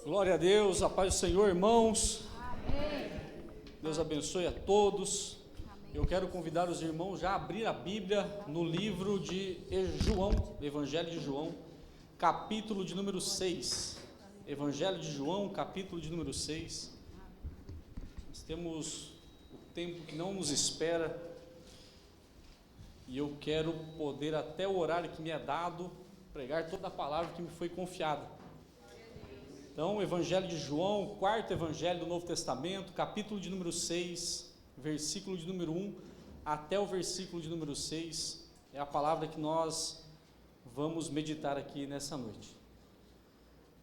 Glória a Deus, a paz do Senhor, irmãos. Amém. Deus abençoe a todos. Eu quero convidar os irmãos já a abrir a Bíblia no livro de João, Evangelho de João, capítulo de número 6. Evangelho de João, capítulo de número 6. Nós temos o tempo que não nos espera e eu quero poder, até o horário que me é dado, pregar toda a palavra que me foi confiada. Então, o Evangelho de João, o quarto Evangelho do Novo Testamento, capítulo de número 6, versículo de número 1 até o versículo de número 6, é a palavra que nós vamos meditar aqui nessa noite.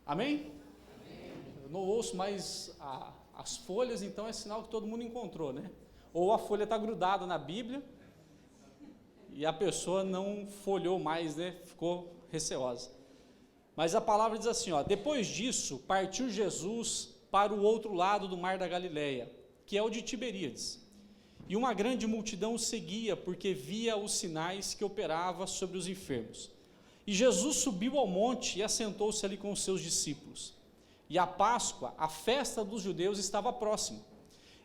Amém? Amém. Eu não ouço mais as folhas, então é sinal que todo mundo encontrou, né? Ou a folha está grudada na Bíblia e a pessoa não folhou mais, né? Ficou receosa. Mas a palavra diz assim, depois disso, partiu Jesus para o outro lado do mar da Galileia, que é o de Tiberíades. E uma grande multidão o seguia, porque via os sinais que operava sobre os enfermos. E Jesus subiu ao monte e assentou-se ali com os seus discípulos. E a Páscoa, a festa dos judeus, estava próxima.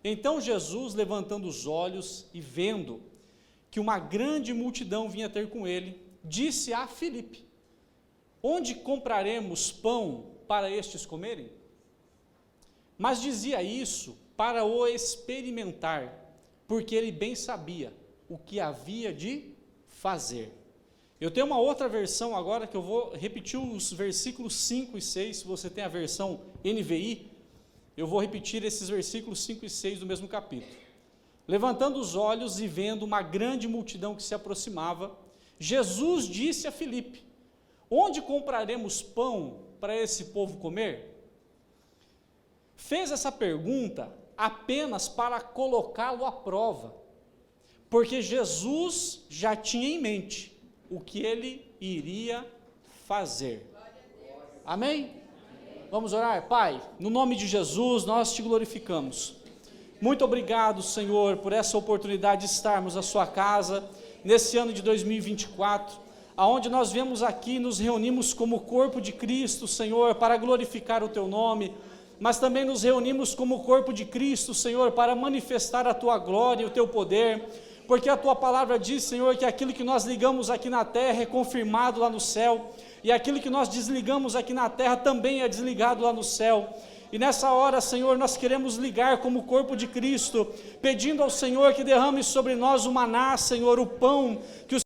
Então Jesus, levantando os olhos e vendo que uma grande multidão vinha ter com ele, disse a Filipe: onde compraremos pão para estes comerem? Mas dizia isso para o experimentar, porque ele bem sabia o que havia de fazer. Eu tenho uma outra versão agora, que eu vou repetir os versículos 5 e 6, se você tem a versão NVI, eu vou repetir esses versículos 5 e 6 do mesmo capítulo. Levantando os olhos e vendo uma grande multidão que se aproximava, Jesus disse a Filipe: onde compraremos pão para esse povo comer? Fez essa pergunta apenas para colocá-lo à prova, porque Jesus já tinha em mente o que ele iria fazer. Amém? Vamos orar? Pai, no nome de Jesus, nós te glorificamos. Muito obrigado, Senhor, por essa oportunidade de estarmos na sua casa, nesse ano de 2024, aonde nós viemos aqui, nos reunimos como corpo de Cristo, Senhor, para glorificar o Teu nome, mas também nos reunimos como corpo de Cristo, Senhor, para manifestar a Tua glória e o Teu poder, porque a Tua palavra diz, Senhor, que aquilo que nós ligamos aqui na terra é confirmado lá no céu, e aquilo que nós desligamos aqui na terra também é desligado lá no céu. E nessa hora, Senhor, nós queremos ligar como corpo de Cristo, pedindo ao Senhor que derrame sobre nós o maná, Senhor, o pão, que o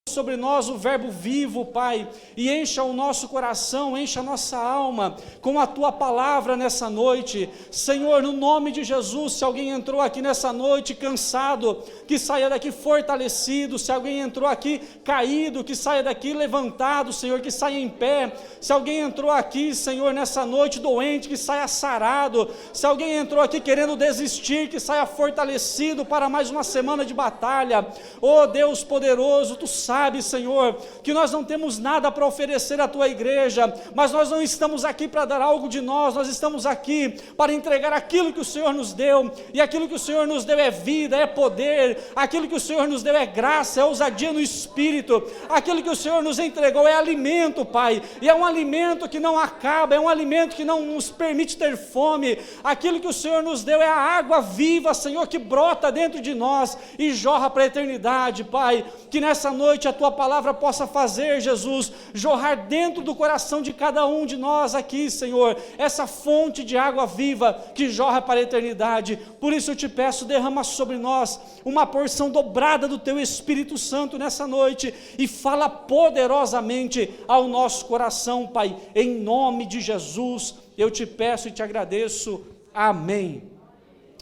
sobre nós o verbo vivo, Pai, e encha o nosso coração, encha a nossa alma com a Tua palavra nessa noite. Senhor, no nome de Jesus, se alguém entrou aqui nessa noite cansado, que saia daqui fortalecido. Se alguém entrou aqui caído, que saia daqui levantado, Senhor, que saia em pé. Se alguém entrou aqui, Senhor, nessa noite doente, que saia sarado. Se alguém entrou aqui querendo desistir, que saia fortalecido para mais uma semana de batalha. Oh Deus poderoso, Tu sabes, Senhor, que nós não temos nada para oferecer à Tua igreja, mas nós não estamos aqui para dar algo de nós estamos aqui para entregar aquilo que o Senhor nos deu, e aquilo que o Senhor nos deu é vida, é poder, aquilo que o Senhor nos deu é graça, é ousadia no Espírito, aquilo que o Senhor nos entregou é alimento, Pai, e é um alimento que não acaba, é um alimento que não nos permite ter fome. Aquilo que o Senhor nos deu é a água viva, Senhor, que brota dentro de nós e jorra para a eternidade, Pai, que nessa noite a Tua palavra possa fazer, Jesus, jorrar dentro do coração de cada um de nós aqui, Senhor, essa fonte de água viva que jorra para a eternidade. Por isso eu te peço, derrama sobre nós uma porção dobrada do Teu Espírito Santo nessa noite e fala poderosamente ao nosso coração, Pai, em nome de Jesus, eu te peço e te agradeço, amém.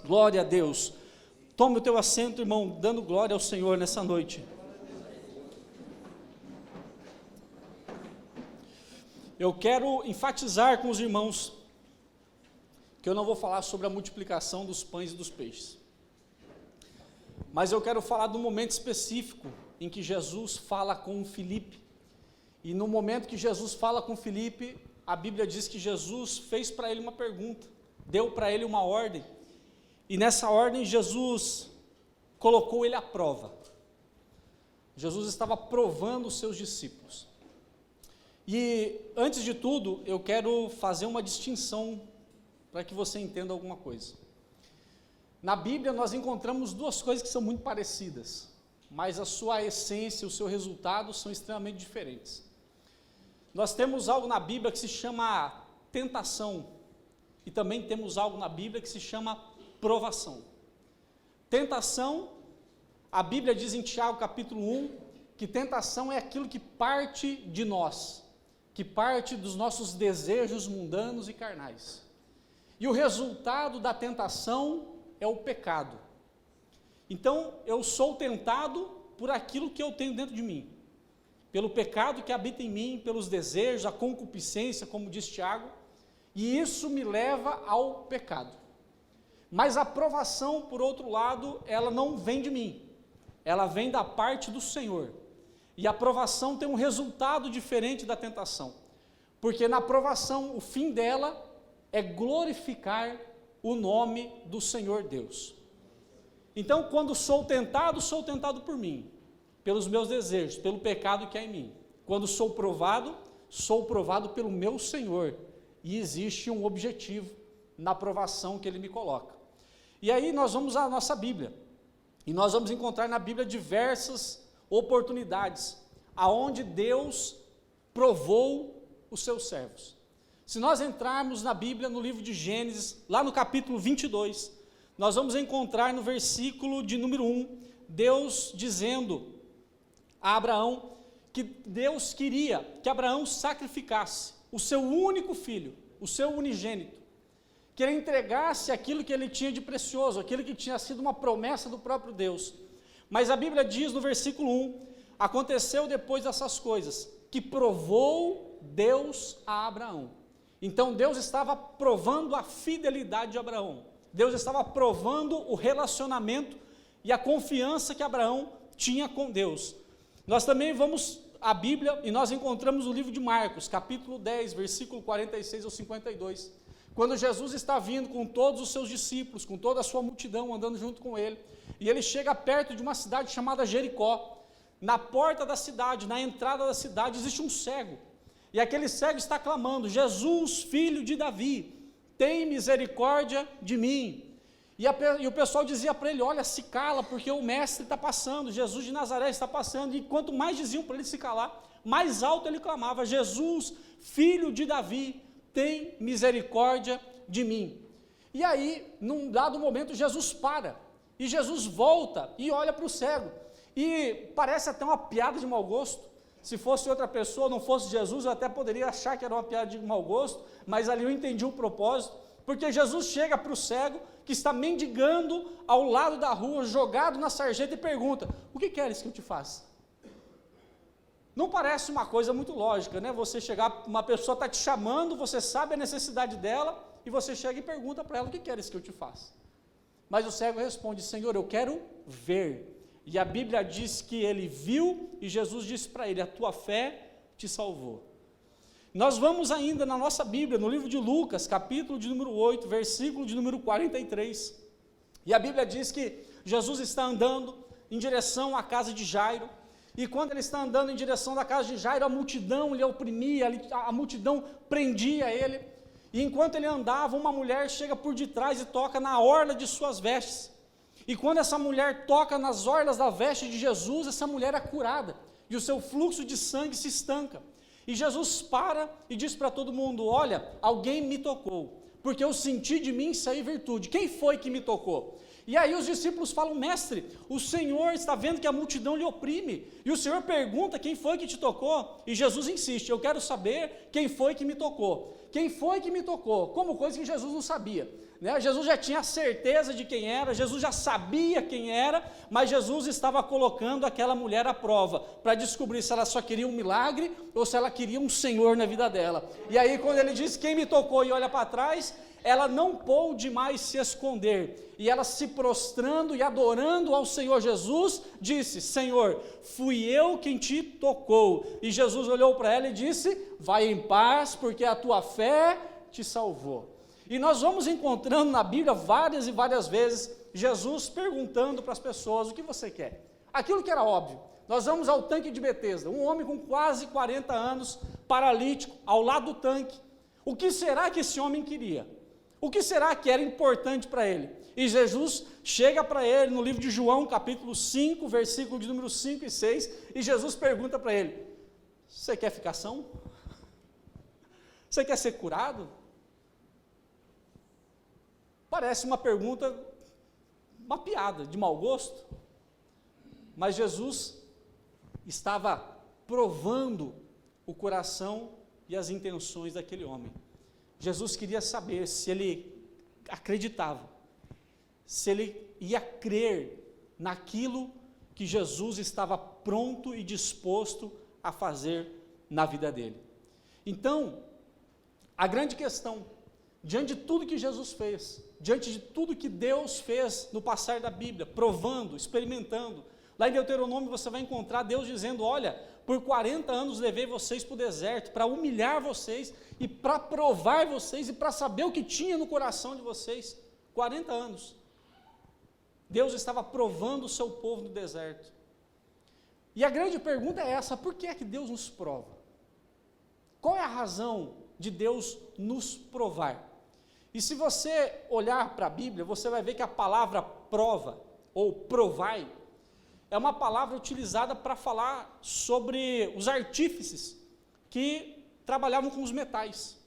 Glória a Deus. Tome o teu assento, irmão, dando glória ao Senhor nessa noite. Eu quero enfatizar com os irmãos que eu não vou falar sobre a multiplicação dos pães e dos peixes, mas eu quero falar do momento específico em que Jesus fala com Filipe. E no momento que Jesus fala com Filipe, a Bíblia diz que Jesus fez para ele uma pergunta, deu para ele uma ordem, e nessa ordem Jesus colocou ele à prova. Jesus estava provando os seus discípulos. E, antes de tudo, eu quero fazer uma distinção para que você entenda alguma coisa. Na Bíblia, nós encontramos duas coisas que são muito parecidas, mas a sua essência, o seu resultado são extremamente diferentes. Nós temos algo na Bíblia que se chama tentação, e também temos algo na Bíblia que se chama provação. Tentação, a Bíblia diz em Tiago capítulo 1, que tentação é aquilo que parte de nós, que parte dos nossos desejos mundanos e carnais. E o resultado da tentação é o pecado. Então, eu sou tentado por aquilo que eu tenho dentro de mim, pelo pecado que habita em mim, pelos desejos, a concupiscência, como diz Tiago, e isso me leva ao pecado. Mas a provação, por outro lado, ela não vem de mim, ela vem da parte do Senhor. E a provação tem um resultado diferente da tentação, porque na provação, o fim dela é glorificar o nome do Senhor Deus. Então, quando sou tentado por mim, pelos meus desejos, pelo pecado que há em mim. Quando sou provado pelo meu Senhor, e existe um objetivo na provação que Ele me coloca. E aí nós vamos à nossa Bíblia, e nós vamos encontrar na Bíblia diversas oportunidades, aonde Deus provou os seus servos. Se nós entrarmos na Bíblia, no livro de Gênesis, lá no capítulo 22, nós vamos encontrar no versículo de número 1, Deus dizendo a Abraão que Deus queria que Abraão sacrificasse o seu único filho, o seu unigênito, que ele entregasse aquilo que ele tinha de precioso, aquilo que tinha sido uma promessa do próprio Deus. Mas a Bíblia diz no versículo 1, aconteceu depois dessas coisas, que provou Deus a Abraão. Então Deus estava provando a fidelidade de Abraão, Deus estava provando o relacionamento e a confiança que Abraão tinha com Deus. Nós também vamos à Bíblia e nós encontramos o livro de Marcos, capítulo 10, versículo 46 ao 52, quando Jesus está vindo com todos os seus discípulos, com toda a sua multidão andando junto com ele, e ele chega perto de uma cidade chamada Jericó. Na porta da cidade, na entrada da cidade, existe um cego, e aquele cego está clamando: Jesus, filho de Davi, tem misericórdia de mim. E o pessoal dizia para ele: olha, se cala, porque o mestre está passando, Jesus de Nazaré está passando. E quanto mais diziam para ele se calar, mais alto ele clamava: Jesus, filho de Davi, tem misericórdia de mim. E aí, num dado momento, Jesus para, e Jesus volta e olha para o cego, e parece até uma piada de mau gosto. Se fosse outra pessoa, não fosse Jesus, eu até poderia achar que era uma piada de mau gosto, mas ali eu entendi o propósito, porque Jesus chega para o cego, que está mendigando ao lado da rua, jogado na sarjeta, e pergunta: o que queres que eu te faça? Não parece uma coisa muito lógica, né? Você chegar, uma pessoa está te chamando, você sabe a necessidade dela, e você chega e pergunta para ela: o que queres que eu te faça? Mas o cego responde: Senhor, eu quero ver. E a Bíblia diz que ele viu, e Jesus disse para ele: a tua fé te salvou. Nós vamos ainda na nossa Bíblia, no livro de Lucas, capítulo de número 8, versículo de número 43, e a Bíblia diz que Jesus está andando em direção à casa de Jairo, e quando ele está andando em direção da casa de Jairo, a multidão lhe oprimia, a multidão prendia ele, e enquanto ele andava, uma mulher chega por detrás e toca na orla de suas vestes, e quando essa mulher toca nas orlas da veste de Jesus, essa mulher é curada, e o seu fluxo de sangue se estanca. E Jesus para e diz para todo mundo: olha, alguém me tocou, porque eu senti de mim sair virtude. Quem foi que me tocou? E aí os discípulos falam: mestre, o Senhor está vendo que a multidão lhe oprime, e o Senhor pergunta: quem foi que te tocou? E Jesus insiste: eu quero saber quem foi que me tocou. Quem foi que me tocou? Como coisa que Jesus não sabia, né? Jesus já tinha certeza de quem era, Jesus já sabia quem era, mas Jesus estava colocando aquela mulher à prova, para descobrir se ela só queria um milagre, ou se ela queria um Senhor na vida dela. E aí quando ele diz quem me tocou e olha para trás, ela não pôde mais se esconder, e ela se prostrando e adorando ao Senhor Jesus, disse: Senhor, fui eu quem te tocou. E Jesus olhou para ela e disse: vai em paz, porque a tua fé te salvou. E nós vamos encontrando na Bíblia várias e várias vezes Jesus perguntando para as pessoas: o que você quer? Aquilo que era óbvio. Nós vamos ao tanque de Betesda, um homem com quase 40 anos, paralítico, ao lado do tanque. O que será que esse homem queria? O que será que era importante para ele? E Jesus chega para ele no livro de João, capítulo 5, versículo de número 5 e 6, e Jesus pergunta para ele: você quer ficar são? Você quer ser curado? Parece uma pergunta, uma piada, de mau gosto, mas Jesus estava provando o coração e as intenções daquele homem. Jesus queria saber se ele acreditava, se ele ia crer naquilo que Jesus estava pronto e disposto a fazer na vida dele. Então, a grande questão, diante de tudo que Jesus fez, diante de tudo que Deus fez no passar da Bíblia, provando, experimentando, lá em Deuteronômio você vai encontrar Deus dizendo: olha, por 40 anos levei vocês para o deserto, para humilhar vocês, e para provar vocês, e para saber o que tinha no coração de vocês. 40 anos. Deus estava provando o seu povo no deserto. E a grande pergunta é essa: por que é que Deus nos prova? Qual é a razão de Deus nos provar? E se você olhar para a Bíblia, você vai ver que a palavra prova, ou provai, é uma palavra utilizada para falar sobre os artífices que trabalhavam com os metais.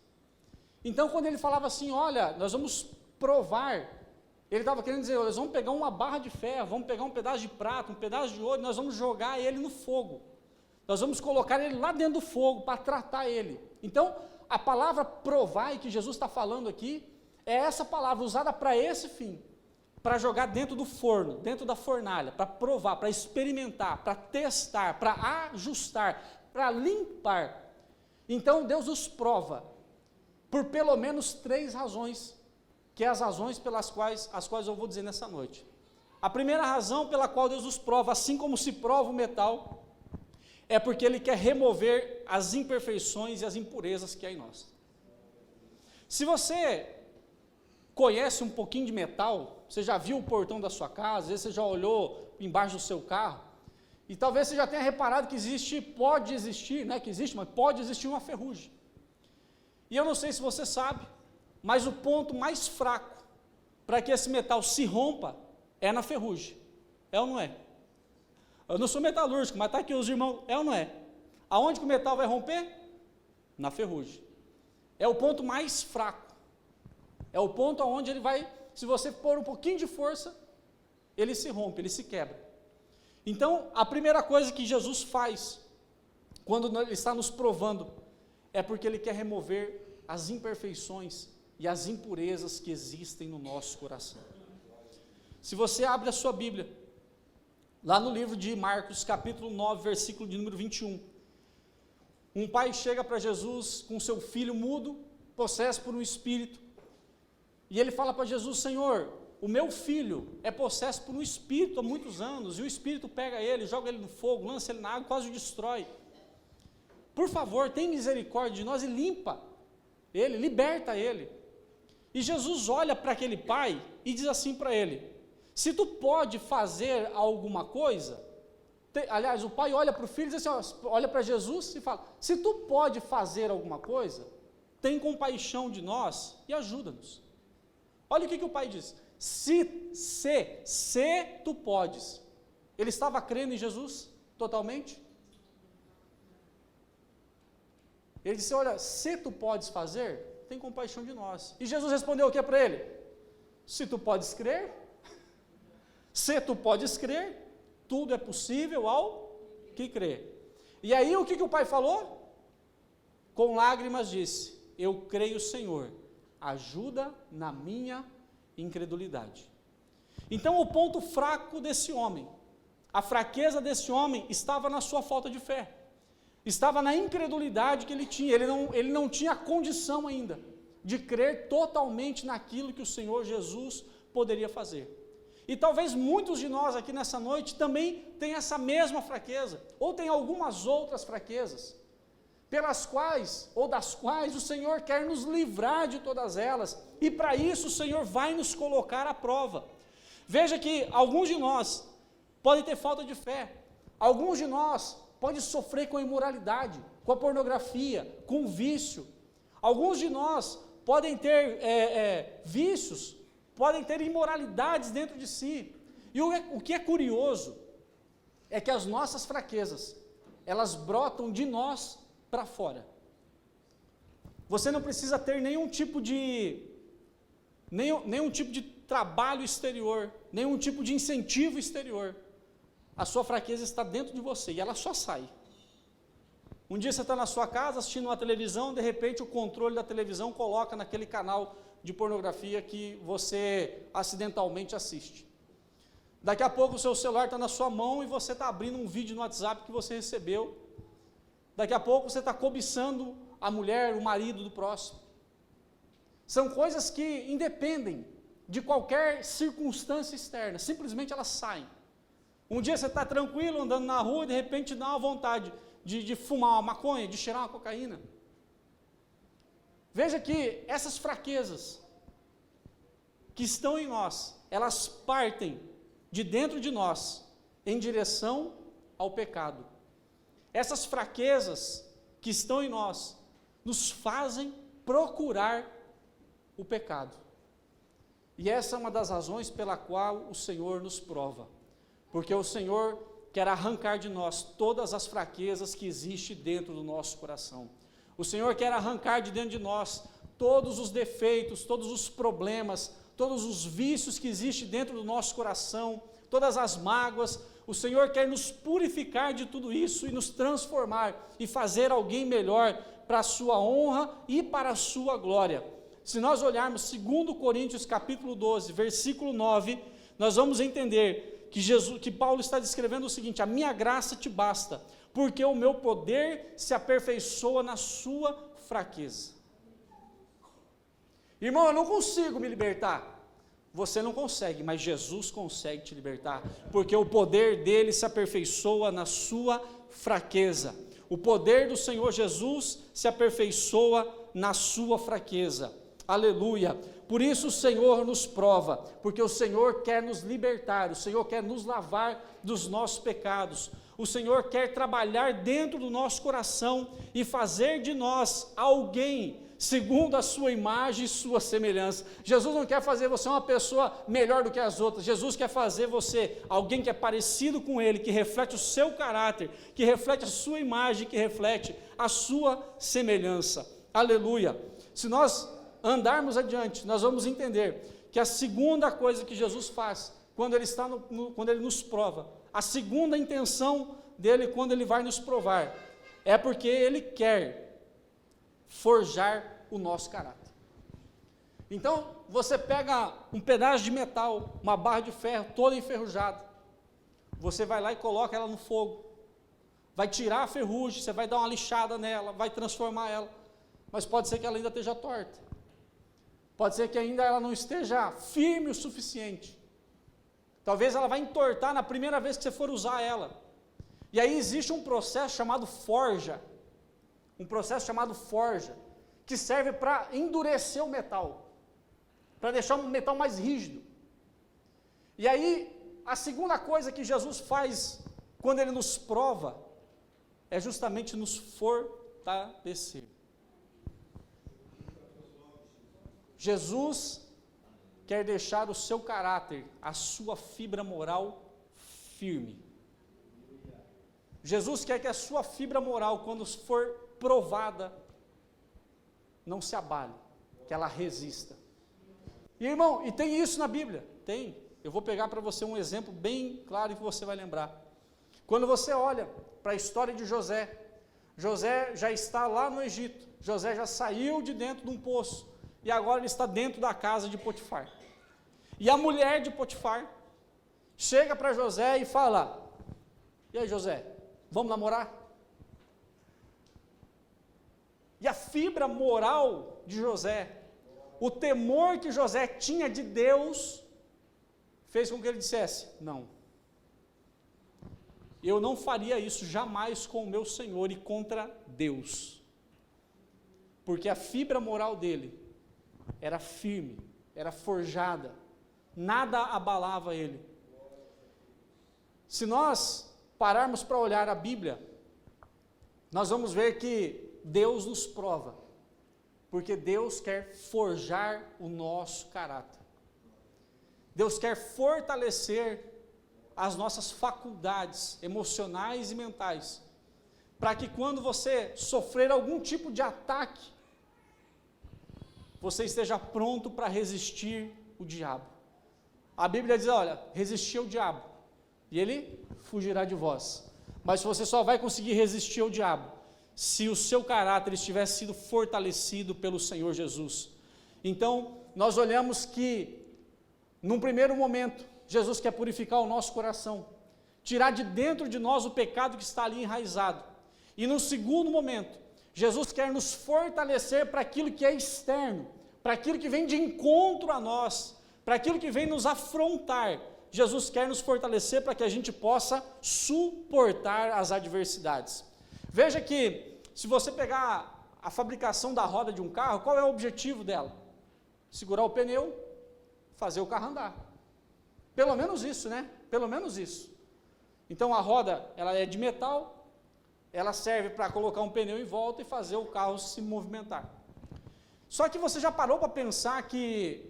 Então, quando ele falava assim: olha, nós vamos provar, ele estava querendo dizer: nós vamos pegar uma barra de ferro, vamos pegar um pedaço de prata, um pedaço de ouro, nós vamos jogar ele no fogo, nós vamos colocar ele lá dentro do fogo para tratar ele. Então, a palavra provai que Jesus está falando aqui, é essa palavra usada para esse fim, para jogar dentro do forno, dentro da fornalha, para provar, para experimentar, para testar, para ajustar, para limpar. Então Deus nos prova por pelo menos 3 razões, que é as razões pelas quais eu vou dizer nessa noite. A primeira razão pela qual Deus nos prova, assim como se prova o metal, é porque Ele quer remover as imperfeições e as impurezas que há em nós. Se você conhece um pouquinho de metal, você já viu o portão da sua casa, às vezes você já olhou embaixo do seu carro, e talvez você já tenha reparado que pode existir, não é que existe, mas pode existir uma ferrugem. E eu não sei se você sabe, mas o ponto mais fraco para que esse metal se rompa é na ferrugem. É ou não é? Eu não sou metalúrgico, mas está aqui os irmãos, é ou não é? Aonde que o metal vai romper? Na ferrugem. É o ponto mais fraco. É o ponto onde ele vai, se você pôr um pouquinho de força, ele se rompe, ele se quebra. Então, a primeira coisa que Jesus faz, quando Ele está nos provando, é porque Ele quer remover as imperfeições e as impurezas que existem no nosso coração. Se você abre a sua Bíblia, lá no livro de Marcos, capítulo 9, versículo de número 21, um pai chega para Jesus com seu filho mudo, possesso por um espírito, e ele fala para Jesus: Senhor, o meu filho é possesso por um espírito há muitos anos, e o espírito pega ele, joga ele no fogo, lança ele na água, quase o destrói. Por favor, tem misericórdia de nós e limpa ele, liberta ele. E Jesus olha para aquele pai e diz assim para ele: se tu pode fazer alguma coisa, aliás, o pai olha para o filho e diz assim, olha para Jesus e fala: se tu pode fazer alguma coisa, tem compaixão de nós e ajuda-nos. Olha o que o pai diz: se tu podes. Ele estava crendo em Jesus totalmente? Ele disse: olha, se tu podes fazer, tem compaixão de nós. E Jesus respondeu o que para ele? Se tu podes crer, se tu podes crer, tudo é possível ao que crê. E aí o que o pai falou? Com lágrimas disse: eu creio, Senhor, ajuda na minha incredulidade. Então o ponto fraco desse homem, a fraqueza desse homem estava na sua falta de fé, estava na incredulidade que ele tinha. Ele não tinha a condição ainda de crer totalmente naquilo que o Senhor Jesus poderia fazer. E talvez muitos de nós aqui nessa noite também tenham essa mesma fraqueza, ou tem algumas outras fraquezas, pelas quais, ou das quais o Senhor quer nos livrar de todas elas, e para isso o Senhor vai nos colocar à prova. Veja que alguns de nós podem ter falta de fé, alguns de nós podem sofrer com imoralidade, com a pornografia, com o vício. Alguns de nós podem ter vícios, podem ter imoralidades dentro de si. E o que é curioso é que as nossas fraquezas, elas brotam de nós para fora. Você não precisa ter nenhum tipo de trabalho exterior, nenhum tipo de incentivo exterior. A sua fraqueza está dentro de você e ela só sai. Um dia você está na sua casa assistindo uma televisão, de repente o controle da televisão coloca naquele canal de pornografia que você acidentalmente assiste. Daqui a pouco o seu celular está na sua mão e você está abrindo um vídeo no WhatsApp que você recebeu. Daqui a pouco você está cobiçando a mulher, o marido do próximo. São coisas que independem de qualquer circunstância externa, simplesmente elas saem. Um dia você está tranquilo andando na rua e de repente dá uma vontade de fumar uma maconha, de cheirar uma cocaína. Veja que essas fraquezas que estão em nós, elas partem de dentro de nós em direção ao pecado. Essas fraquezas que estão em nós nos fazem procurar o pecado. E essa é uma das razões pela qual o Senhor nos prova. Porque o Senhor quer arrancar de nós todas as fraquezas que existem dentro do nosso coração. O Senhor quer arrancar de dentro de nós todos os defeitos, todos os problemas, todos os vícios que existem dentro do nosso coração, todas as mágoas. O Senhor quer nos purificar de tudo isso e nos transformar e fazer alguém melhor para a sua honra e para a sua glória. Se nós olharmos 2 Coríntios capítulo 12, versículo 9, nós vamos entender que Paulo está descrevendo o seguinte: a minha graça te basta, porque o meu poder se aperfeiçoa na sua fraqueza. Irmão, eu não consigo me libertar. Você não consegue, mas Jesus consegue te libertar, porque o poder dele se aperfeiçoa na sua fraqueza. O poder do Senhor Jesus se aperfeiçoa na sua fraqueza. Aleluia. Por isso o Senhor nos prova, porque o Senhor quer nos libertar, o Senhor quer nos lavar dos nossos pecados, o Senhor quer trabalhar dentro do nosso coração e fazer de nós alguém segundo a sua imagem e sua semelhança. Jesus não quer fazer você uma pessoa melhor do que as outras. Jesus quer fazer você alguém que é parecido com Ele, que reflete o seu caráter, que reflete a sua imagem, que reflete a sua semelhança. Aleluia. Se nós andarmos adiante, nós vamos entender que a segunda coisa que Jesus faz, quando Ele nos prova, a segunda intenção dele quando Ele vai nos provar, é porque Ele quer forjar o nosso caráter. Então, você pega um pedaço de metal, uma barra de ferro toda enferrujada, você vai lá e coloca ela no fogo, vai tirar a ferrugem, você vai dar uma lixada nela, vai transformar ela, mas pode ser que ela ainda esteja torta, pode ser que ainda ela não esteja firme o suficiente, talvez ela vai entortar na primeira vez que você for usar ela, e aí existe um processo chamado forja, que serve para endurecer o metal, para deixar um metal mais rígido. E aí, a segunda coisa que Jesus faz, quando Ele nos prova, é justamente nos fortalecer. Jesus quer deixar o seu caráter, a sua fibra moral firme. Jesus quer que a sua fibra moral, quando for provada, não se abale, que ela resista. E irmão, e tem isso na Bíblia? Tem. Eu vou pegar para você um exemplo bem claro que você vai lembrar. Quando você olha para a história de José, José já está lá no Egito, José já saiu de dentro de um poço, e agora ele está dentro da casa de Potifar. E a mulher de Potifar chega para José e fala: e aí José, vamos namorar? E a fibra moral de José, o temor que José tinha de Deus, fez com que ele dissesse: não, eu não faria isso jamais com o meu Senhor e contra Deus, porque a fibra moral dele era firme, era forjada, nada abalava ele. Se nós pararmos para olhar a Bíblia, nós vamos ver que Deus nos prova, porque Deus quer forjar o nosso caráter. Deus quer fortalecer as nossas faculdades emocionais e mentais, para que quando você sofrer algum tipo de ataque, você esteja pronto para resistir o diabo. A Bíblia diz, olha, resistir ao diabo, e ele fugirá de vós. Mas você só vai conseguir resistir ao diabo, se o seu caráter estiver sido fortalecido pelo Senhor Jesus. Então, nós olhamos que, num primeiro momento, Jesus quer purificar o nosso coração, tirar de dentro de nós o pecado que está ali enraizado. E no segundo momento, Jesus quer nos fortalecer para aquilo que é externo, para aquilo que vem de encontro a nós, para aquilo que vem nos afrontar. Jesus quer nos fortalecer para que a gente possa suportar as adversidades. Veja que, se você pegar a fabricação da roda de um carro, qual é o objetivo dela? Segurar o pneu, fazer o carro andar. Pelo menos isso, né? Pelo menos isso. Então a roda, ela é de metal, ela serve para colocar um pneu em volta e fazer o carro se movimentar. Só que você já parou para pensar que,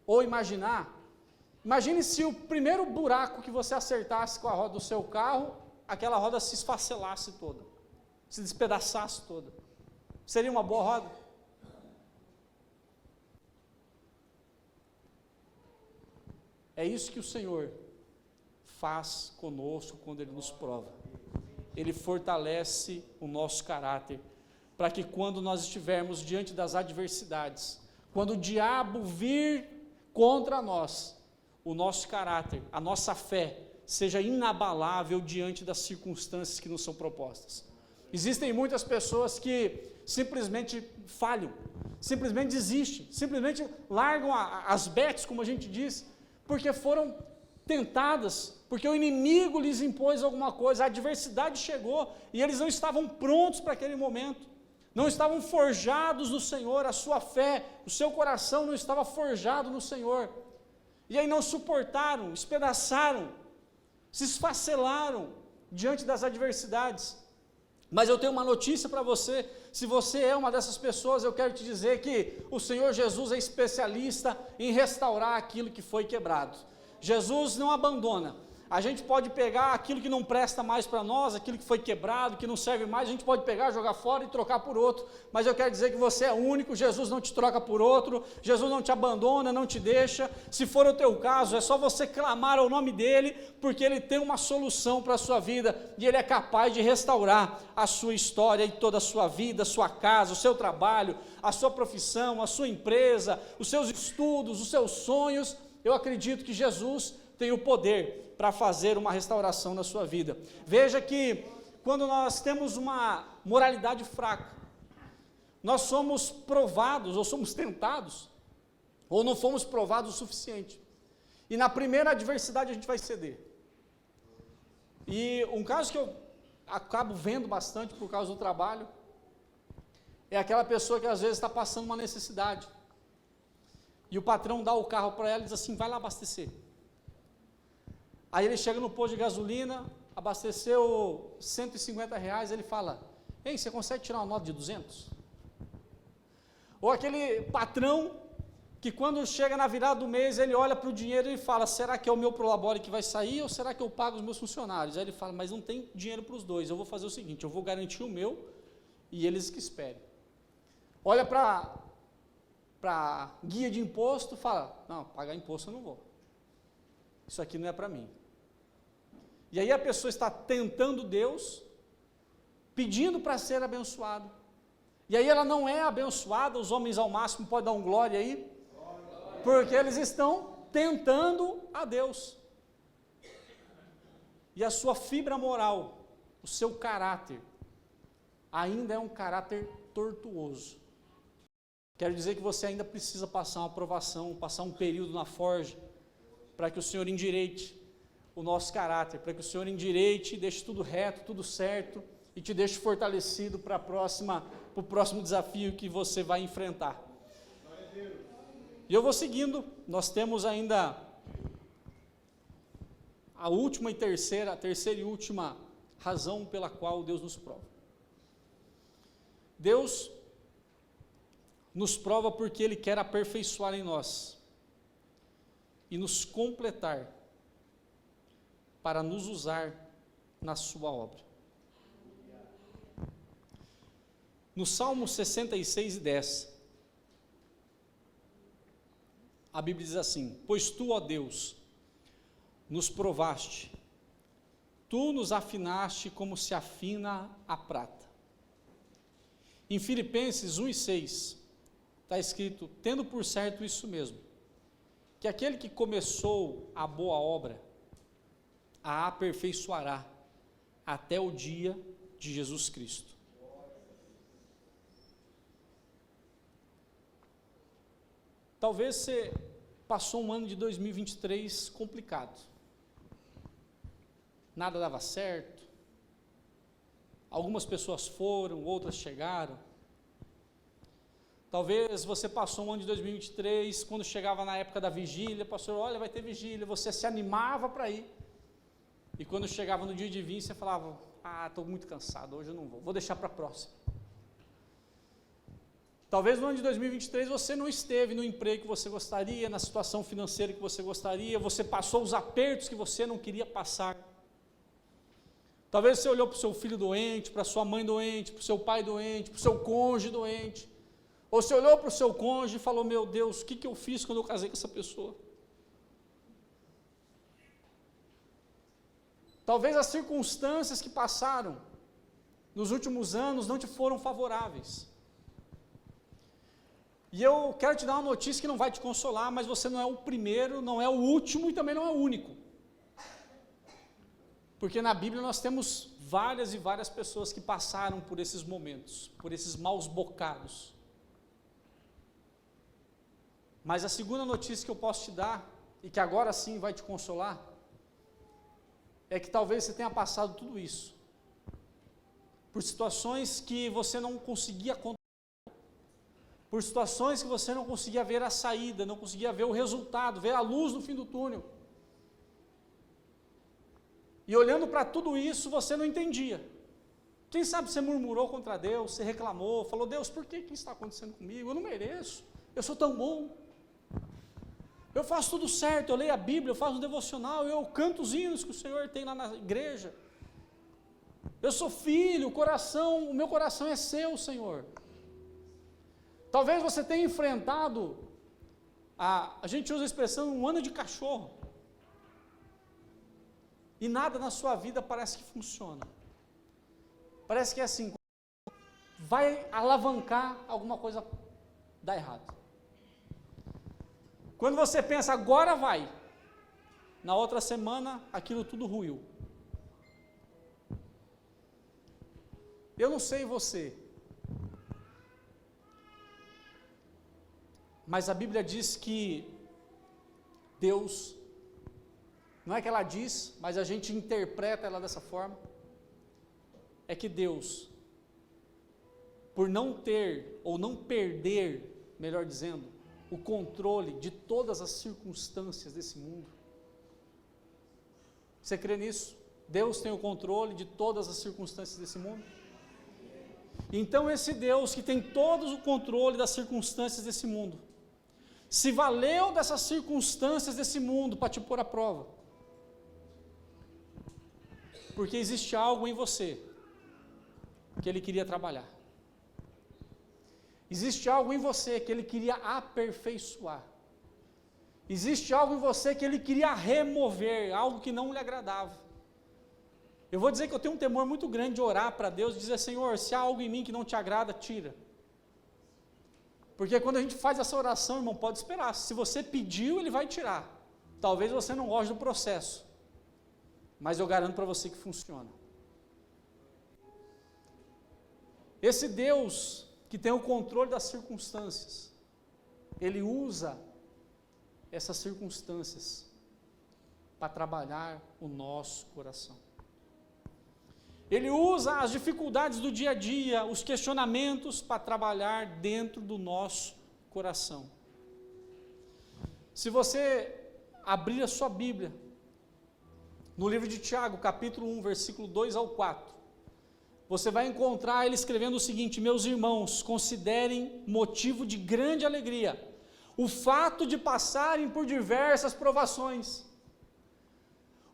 ou imagine se o primeiro buraco que você acertasse com a roda do seu carro, aquela roda se esfacelasse toda, se despedaçasse toda. Seria uma boa roda? É isso que o Senhor faz conosco quando Ele nos prova. Ele fortalece o nosso caráter, para que quando nós estivermos diante das adversidades, quando o diabo vir contra nós, o nosso caráter, a nossa fé, seja inabalável diante das circunstâncias que nos são propostas. Existem muitas pessoas que simplesmente falham, simplesmente desistem, simplesmente largam as bets, como a gente diz, porque foram tentadas, porque o inimigo lhes impôs alguma coisa, a adversidade chegou e eles não estavam prontos para aquele momento, não estavam forjados no Senhor, a sua fé, o seu coração não estava forjado no Senhor, e aí não suportaram, espedaçaram, se esfacelaram diante das adversidades. Mas eu tenho uma notícia para você, se você é uma dessas pessoas, eu quero te dizer que o Senhor Jesus é especialista em restaurar aquilo que foi quebrado. Jesus não abandona. A gente pode pegar aquilo que não presta mais para nós, aquilo que foi quebrado, que não serve mais, a gente pode pegar, jogar fora e trocar por outro, mas eu quero dizer que você é único, Jesus não te troca por outro, Jesus não te abandona, não te deixa. Se for o teu caso, é só você clamar ao nome dEle, porque Ele tem uma solução para a sua vida, e Ele é capaz de restaurar a sua história e toda a sua vida, a sua casa, o seu trabalho, a sua profissão, a sua empresa, os seus estudos, os seus sonhos. Eu acredito que Jesus tem o poder para fazer uma restauração na sua vida. Veja que quando nós temos uma moralidade fraca, nós somos provados, ou somos tentados, ou não fomos provados o suficiente. E na primeira adversidade a gente vai ceder. E um caso que eu acabo vendo bastante por causa do trabalho, é aquela pessoa que às vezes está passando uma necessidade. E o patrão dá o carro para ela e diz assim, vai lá abastecer. Aí ele chega no posto de gasolina, abasteceu R$150, ele fala, ei, você consegue tirar uma nota de 200? Ou aquele patrão que quando chega na virada do mês, ele olha para o dinheiro e fala, será que é o meu prolabore que vai sair ou será que eu pago os meus funcionários? Aí ele fala, mas não tem dinheiro para os dois, eu vou fazer o seguinte, eu vou garantir o meu e eles que esperem. Olha para guia de imposto, fala, não, pagar imposto eu não vou, isso aqui não é para mim. E aí a pessoa está tentando Deus, pedindo para ser abençoado, e aí ela não é abençoada, os homens ao máximo podem dar um glória aí, porque eles estão tentando a Deus, e a sua fibra moral, o seu caráter, ainda é um caráter tortuoso. Quero dizer que você ainda precisa passar uma aprovação, passar um período na forja, para que o Senhor endireite o nosso caráter, para que o Senhor endireite e deixe tudo reto, tudo certo, e te deixe fortalecido para o próximo desafio que você vai enfrentar. E eu vou seguindo, nós temos ainda a terceira e última razão pela qual Deus nos prova. Deus nos prova porque Ele quer aperfeiçoar em nós e nos completar para nos usar na sua obra. No Salmo 66:10, a Bíblia diz assim: pois tu, ó Deus, nos provaste, tu nos afinaste como se afina a prata. Em Filipenses 1:6, está escrito: tendo por certo isso mesmo, que aquele que começou a boa obra, a aperfeiçoará até o dia de Jesus Cristo. Talvez você passou um ano de 2023 complicado. Nada dava certo. Algumas pessoas foram, outras chegaram. Talvez você passou um ano de 2023, quando chegava na época da vigília, pastor, olha, vai ter vigília, você se animava para ir. E quando chegava no dia de vir, você falava, estou muito cansado, hoje eu não vou deixar para a próxima. Talvez no ano de 2023 você não esteve no emprego que você gostaria, na situação financeira que você gostaria, você passou os apertos que você não queria passar. Talvez você olhou para o seu filho doente, para a sua mãe doente, para o seu pai doente, para o seu cônjuge doente. Ou você olhou para o seu cônjuge e falou, meu Deus, o que eu fiz quando eu casei com essa pessoa? Talvez as circunstâncias que passaram nos últimos anos não te foram favoráveis. E eu quero te dar uma notícia que não vai te consolar, mas você não é o primeiro, não é o último e também não é o único. Porque na Bíblia nós temos várias e várias pessoas que passaram por esses momentos, por esses maus bocados. Mas a segunda notícia que eu posso te dar, e que agora sim vai te consolar, é que talvez você tenha passado tudo isso, por situações que você não conseguia controlar, por situações que você não conseguia ver a saída, não conseguia ver o resultado, ver a luz no fim do túnel. E olhando para tudo isso, você não entendia. Quem sabe você murmurou contra Deus, você reclamou, falou, Deus, por que isso está acontecendo comigo? Eu não mereço, eu sou tão bom. Eu faço tudo certo, eu leio a Bíblia, eu faço um devocional, eu canto os hinos que o Senhor tem lá na igreja. Eu sou filho, o meu coração é seu, Senhor. Talvez você tenha enfrentado, a gente usa a expressão, um ano de cachorro. E nada na sua vida parece que funciona. Parece que é assim, vai alavancar, alguma coisa dá errado. Quando você pensa, agora vai, na outra semana, aquilo tudo ruiu. Eu não sei você, mas a Bíblia diz que Deus, não é que ela diz, mas a gente interpreta ela dessa forma, é que Deus, por não ter, ou não perder, melhor dizendo, o controle de todas as circunstâncias desse mundo. Você crê nisso? Deus tem o controle de todas as circunstâncias desse mundo? Então esse Deus que tem todo o controle das circunstâncias desse mundo, se valeu dessas circunstâncias desse mundo para te pôr à prova. Porque existe algo em você que Ele queria trabalhar. Existe algo em você que Ele queria aperfeiçoar. Existe algo em você que Ele queria remover, algo que não lhe agradava. Eu vou dizer que eu tenho um temor muito grande de orar para Deus e dizer, Senhor, se há algo em mim que não te agrada, tira. Porque quando a gente faz essa oração, irmão, pode esperar. Se você pediu, Ele vai tirar. Talvez você não goste do processo, mas eu garanto para você que funciona. Esse Deus que tem o controle das circunstâncias, Ele usa essas circunstâncias para trabalhar o nosso coração. Ele usa as dificuldades do dia a dia, os questionamentos para trabalhar dentro do nosso coração. Se você abrir a sua Bíblia, no livro de Tiago, capítulo 1, versículo 2 ao 4, você vai encontrar ele escrevendo o seguinte: meus irmãos, considerem motivo de grande alegria o fato de passarem por diversas provações.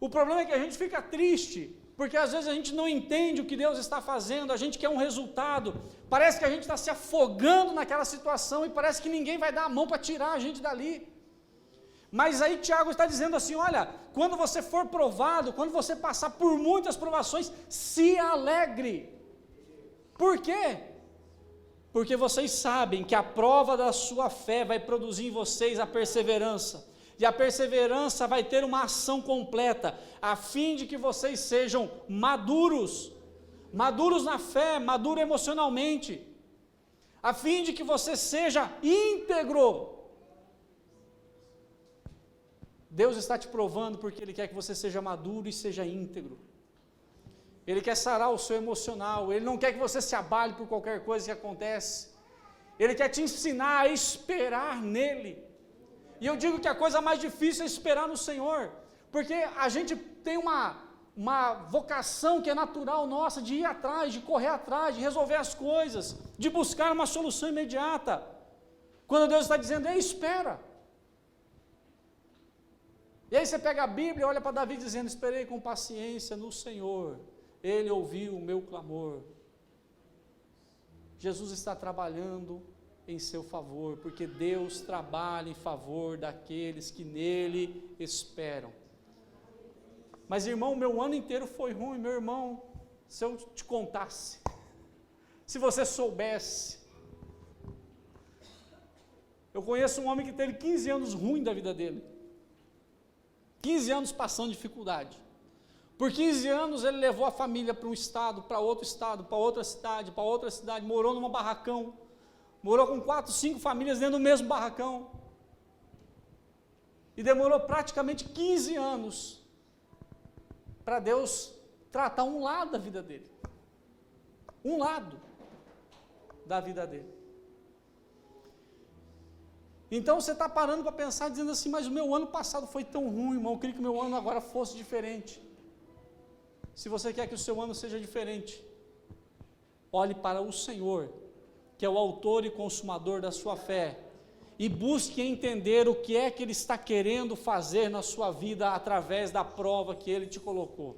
O problema é que a gente fica triste, porque às vezes a gente não entende o que Deus está fazendo, a gente quer um resultado, parece que a gente está se afogando naquela situação e parece que ninguém vai dar a mão para tirar a gente dali. Mas aí Tiago está dizendo assim: olha, quando você for provado, quando você passar por muitas provações, se alegre. Por quê? Porque vocês sabem que a prova da sua fé vai produzir em vocês a perseverança, e a perseverança vai ter uma ação completa, a fim de que vocês sejam maduros, maduros na fé, maduro emocionalmente, a fim de que você seja íntegro. Deus está te provando porque Ele quer que você seja maduro e seja íntegro. Ele quer sarar o seu emocional, Ele não quer que você se abale por qualquer coisa que acontece, Ele quer te ensinar a esperar nele. E eu digo que a coisa mais difícil é esperar no Senhor, porque a gente tem uma vocação que é natural nossa, de ir atrás, de correr atrás, de resolver as coisas, de buscar uma solução imediata, quando Deus está dizendo: ei, espera. E aí você pega a Bíblia e olha para Davi dizendo: esperei com paciência no Senhor, Ele ouviu o meu clamor. Jesus está trabalhando em seu favor, porque Deus trabalha em favor daqueles que nele esperam. Mas irmão, meu ano inteiro foi ruim. Meu irmão, se eu te contasse, se você soubesse, eu conheço um homem que teve 15 anos ruim da vida dele, 15 anos passando dificuldade. Por 15 anos ele levou a família para um estado, para outro estado, para outra cidade, morou numa barracão, morou com 4, 5 famílias dentro do mesmo barracão, e demorou praticamente 15 anos para Deus tratar um lado da vida dele, um lado da vida dele. Então você está parando para pensar, dizendo assim: mas o meu ano passado foi tão ruim, irmão, eu queria que o meu ano agora fosse diferente. Se você quer que o seu ano seja diferente, olhe para o Senhor, que é o autor e consumador da sua fé, e busque entender o que é que Ele está querendo fazer na sua vida através da prova que Ele te colocou.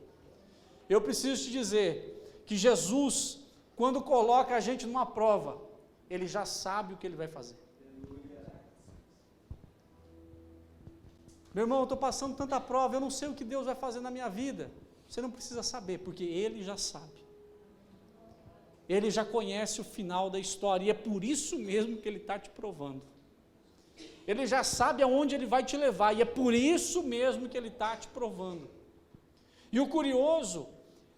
Eu preciso te dizer que Jesus, quando coloca a gente numa prova, Ele já sabe o que Ele vai fazer. Meu irmão, eu estou passando tanta prova, eu não sei o que Deus vai fazer na minha vida. Você não precisa saber, porque Ele já sabe. Ele já conhece o final da história, e é por isso mesmo que Ele está te provando. Ele já sabe aonde Ele vai te levar, e é por isso mesmo que Ele está te provando. E o curioso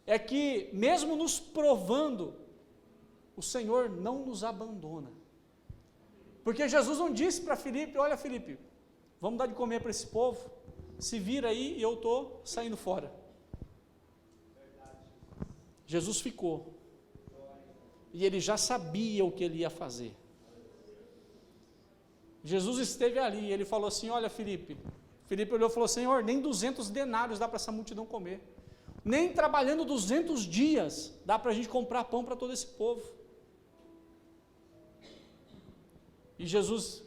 é que, mesmo nos provando, o Senhor não nos abandona. Porque Jesus não disse para Filipe: olha, Filipe, vamos dar de comer para esse povo, se vira aí e eu estou saindo fora. Jesus ficou, e Ele já sabia o que Ele ia fazer. Jesus esteve ali, e Ele falou assim: olha, Filipe olhou e falou: Senhor, nem 200 denários dá para essa multidão comer, nem trabalhando 200 dias dá para a gente comprar pão para todo esse povo. E Jesus: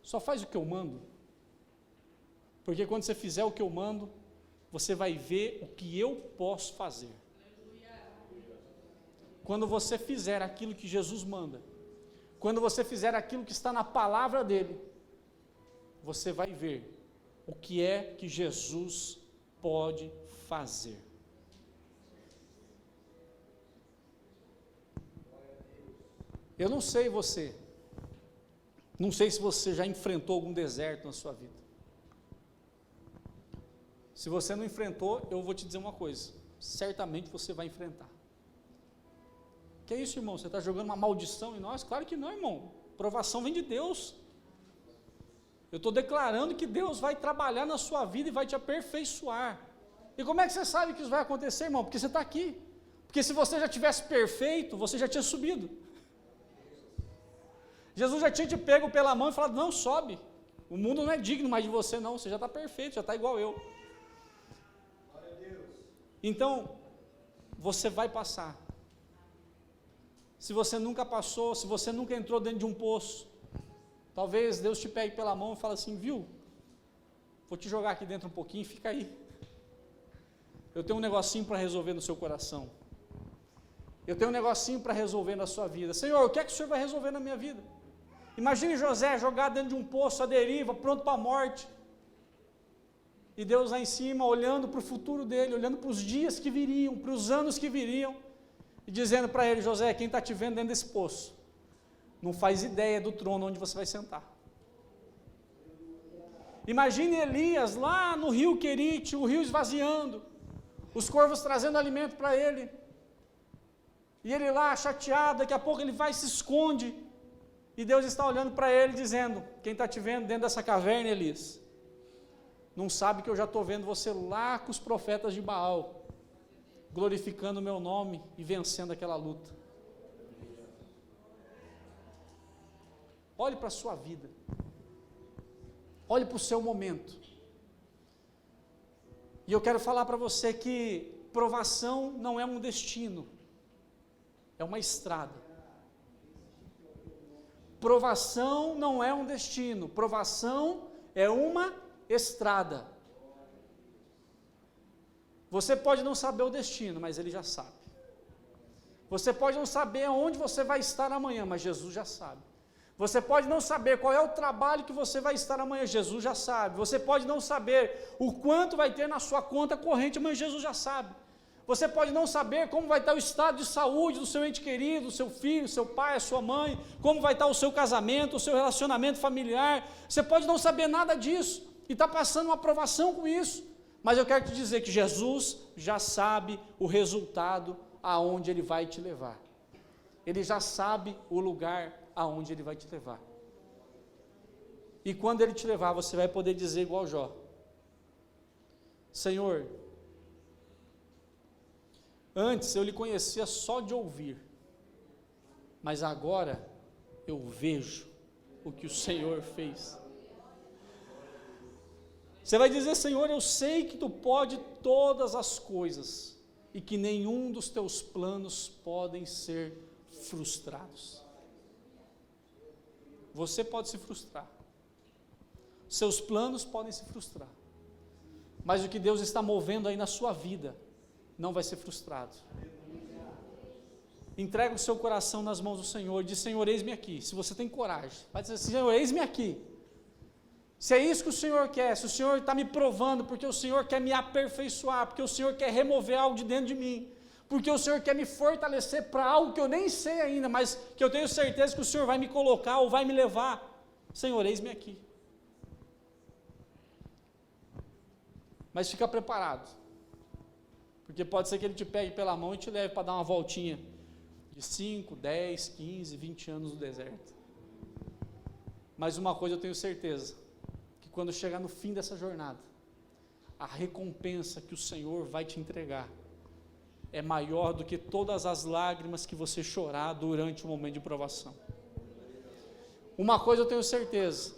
só faz o que eu mando, porque quando você fizer o que eu mando, você vai ver o que eu posso fazer. Quando você fizer aquilo que Jesus manda, quando você fizer aquilo que está na palavra dele, você vai ver o que é que Jesus pode fazer. Eu não sei você, não sei se você já enfrentou algum deserto na sua vida. Se você não enfrentou, eu vou te dizer uma coisa: certamente você vai enfrentar. Que é isso, irmão? Você está jogando uma maldição em nós? Claro que não, irmão. Provação vem de Deus. Eu estou declarando que Deus vai trabalhar na sua vida e vai te aperfeiçoar. E como é que você sabe que isso vai acontecer, irmão? Porque você está aqui. Porque se você já tivesse perfeito, você já tinha subido. Jesus já tinha te pego pela mão e falado: não, sobe. O mundo não é digno mais de você, não. Você já está perfeito, já está igual eu. Então, você vai passar. Se você nunca passou, se você nunca entrou dentro de um poço, talvez Deus te pegue pela mão e fale assim, viu, vou te jogar aqui dentro um pouquinho, fica aí. Eu tenho um negocinho para resolver no seu coração. Eu tenho um negocinho para resolver na sua vida. Senhor, o que é que o Senhor vai resolver na minha vida? Imagine José jogado dentro de um poço à deriva, pronto para a morte. E Deus lá em cima, olhando para o futuro dele, olhando para os dias que viriam, para os anos que viriam, e dizendo para ele, José, quem está te vendo dentro desse poço, não faz ideia do trono onde você vai sentar. Imagine Elias lá no rio Querite, o rio esvaziando, os corvos trazendo alimento para ele, e ele lá chateado, daqui a pouco ele vai e se esconde, e Deus está olhando para ele dizendo, quem está te vendo dentro dessa caverna, Elias, não sabe que eu já estou vendo você lá com os profetas de Baal, glorificando o meu nome e vencendo aquela luta. Olhe para a sua vida, olhe para o seu momento, e eu quero falar para você que provação não é um destino, é uma estrada. Provação não é um destino, provação é uma estrada. Você pode não saber o destino, mas Ele já sabe. Você pode não saber onde você vai estar amanhã, mas Jesus já sabe. Você pode não saber qual é o trabalho que você vai estar amanhã, Jesus já sabe. Você pode não saber o quanto vai ter na sua conta corrente, mas Jesus já sabe. Você pode não saber como vai estar o estado de saúde do seu ente querido, do seu filho, seu pai, a sua mãe, como vai estar o seu casamento, o seu relacionamento familiar. Você pode não saber nada disso e está passando uma provação com isso. Mas eu quero te dizer que Jesus já sabe o resultado aonde Ele vai te levar. Ele já sabe o lugar aonde Ele vai te levar. E quando Ele te levar, você vai poder dizer igual Jó: Senhor, antes eu lhe conhecia só de ouvir, mas agora eu vejo o que o Senhor fez. Você vai dizer: Senhor, eu sei que Tu pode todas as coisas e que nenhum dos Teus planos podem ser frustrados. Você pode se frustrar, seus planos podem se frustrar, mas o que Deus está movendo aí na sua vida não vai ser frustrado. Entrega o seu coração nas mãos do Senhor, diz: Senhor, eis-me aqui. Se você tem coragem, vai dizer: Senhor, eis-me aqui. Se é isso que o Senhor quer, se o Senhor está me provando, porque o Senhor quer me aperfeiçoar, porque o Senhor quer remover algo de dentro de mim, porque o Senhor quer me fortalecer para algo que eu nem sei ainda, mas que eu tenho certeza que o Senhor vai me colocar ou vai me levar, Senhor, eis-me aqui. Mas fica preparado, porque pode ser que Ele te pegue pela mão e te leve para dar uma voltinha de 5, 10, 15, 20 anos no deserto. Mas uma coisa eu tenho certeza, que quando chegar no fim dessa jornada, a recompensa que o Senhor vai te entregar é maior do que todas as lágrimas que você chorar durante o momento de provação. Uma coisa eu tenho certeza,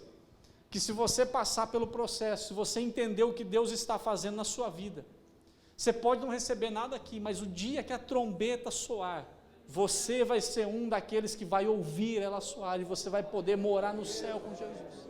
que se você passar pelo processo, se você entender o que Deus está fazendo na sua vida, você pode não receber nada aqui, mas o dia que a trombeta soar, você vai ser um daqueles que vai ouvir ela soar, e você vai poder morar no céu com Jesus.